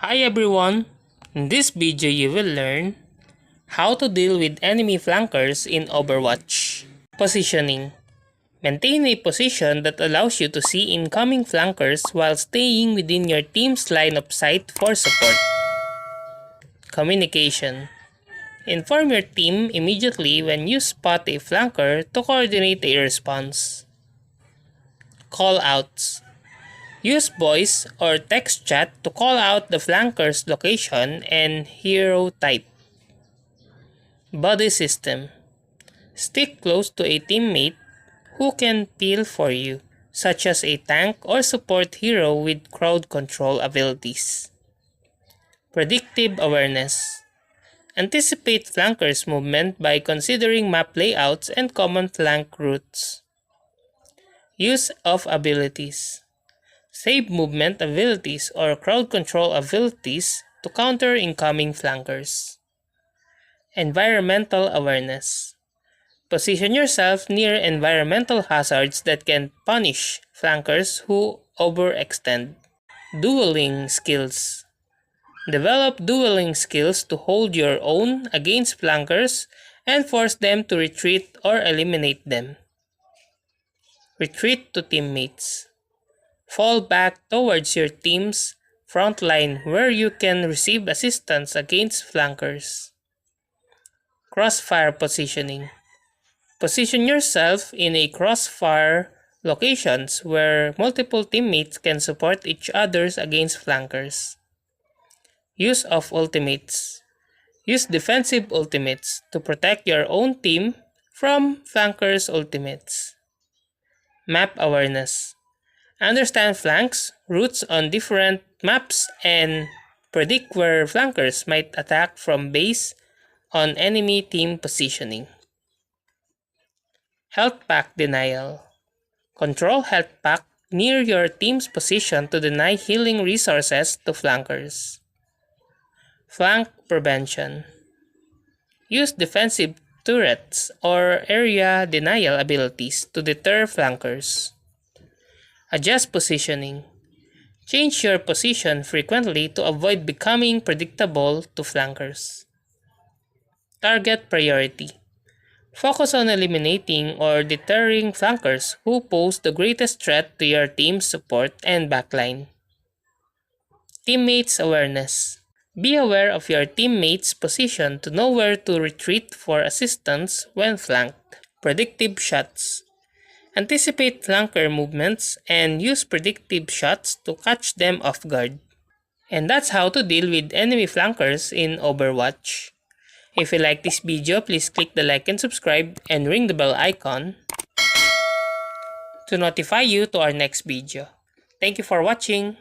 Hi everyone! In this video you will learn how to deal with enemy flankers in Overwatch. Positioning. Maintain a position that allows you to see incoming flankers while staying within your team's line of sight for support. Communication. Inform your team immediately when you spot a flanker to coordinate a response. Call-outs. Use voice or text chat to call out the flanker's location and hero type. Body system. Stick close to a teammate who can peel for you, such as a tank or support hero with crowd control abilities. Predictive awareness. Anticipate flankers' movement by considering map layouts and common flank routes. Use of abilities. Save movement abilities or crowd control abilities to counter incoming flankers. Environmental awareness. Position yourself near environmental hazards that can punish flankers who overextend. Dueling skills. Develop dueling skills to hold your own against flankers and force them to retreat or eliminate them. Retreat to teammates. Fall back towards your team's front line where you can receive assistance against flankers. Crossfire positioning. Position yourself in a crossfire locations where multiple teammates can support each other against flankers. Use of ultimates. Use defensive ultimates to protect your own team from flankers' ultimates. Map awareness. Understand flanks, routes on different maps, and predict where flankers might attack from base on enemy team positioning. Health pack denial. Control health pack near your team's position to deny healing resources to flankers. Flank prevention. Use defensive turrets or area denial abilities to deter flankers. Adjust positioning. Change your position frequently to avoid becoming predictable to flankers. Target priority. Focus on eliminating or deterring flankers who pose the greatest threat to your team's support and backline. Teammates awareness. Be aware of your teammates' position to know where to retreat for assistance when flanked. Predictive shots. Anticipate flanker movements and use predictive shots to catch them off guard. And that's how to deal with enemy flankers in Overwatch. If you like this video, please click the like and subscribe and ring the bell icon to notify you to our next video. Thank you for watching.